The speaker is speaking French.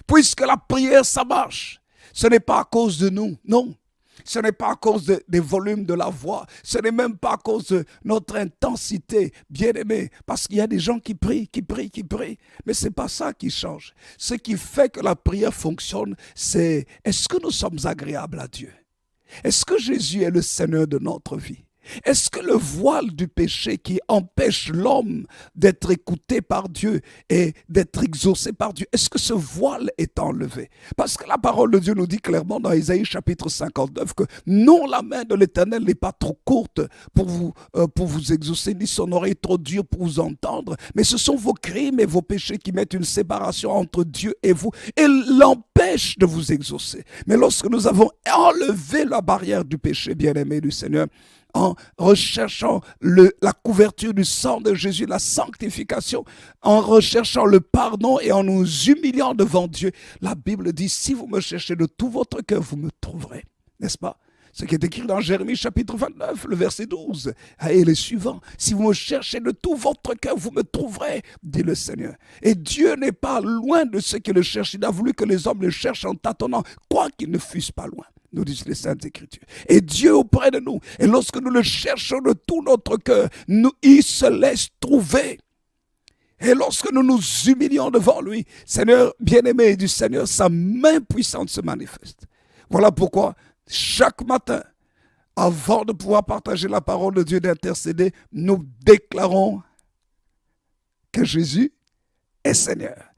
Puisque la prière, ça marche. Ce n'est pas à cause de nous, non. Ce n'est pas à cause des volumes de la voix. Ce n'est même pas à cause de notre intensité, bien-aimé. Parce qu'il y a des gens qui prient. Mais ce n'est pas ça qui change. Ce qui fait que la prière fonctionne, c'est est-ce que nous sommes agréables à Dieu? Est-ce que Jésus est le Seigneur de notre vie? Est-ce que le voile du péché qui empêche l'homme d'être écouté par Dieu et d'être exaucé par Dieu, est-ce que ce voile est enlevé? Parce que la parole de Dieu nous dit clairement dans Ésaïe chapitre 59 que non, la main de l'Éternel n'est pas trop courte pour vous exaucer, ni son oreille trop dure pour vous entendre, mais ce sont vos crimes et vos péchés qui mettent une séparation entre Dieu et vous et l'empêchent de vous exaucer. Mais lorsque nous avons enlevé la barrière du péché, bien-aimé du Seigneur, en recherchant la couverture du sang de Jésus, la sanctification, en recherchant le pardon et en nous humiliant devant Dieu. La Bible dit, si vous me cherchez de tout votre cœur, vous me trouverez. N'est-ce pas? Ce qui est écrit dans Jérémie chapitre 29, le verset 12. Et les suivants, si vous me cherchez de tout votre cœur, vous me trouverez, dit le Seigneur. Et Dieu n'est pas loin de ceux qui le cherchent. Il a voulu que les hommes le cherchent en tâtonnant, quoiqu'ils ne fussent pas loin, nous disent les Saintes Écritures. Et Dieu auprès de nous. Et lorsque nous le cherchons de tout notre cœur, il se laisse trouver. Et lorsque nous nous humilions devant lui, Seigneur, bien-aimé du Seigneur, sa main puissante se manifeste. Voilà pourquoi, chaque matin, avant de pouvoir partager la parole de Dieu, d'intercéder, nous déclarons que Jésus est Seigneur.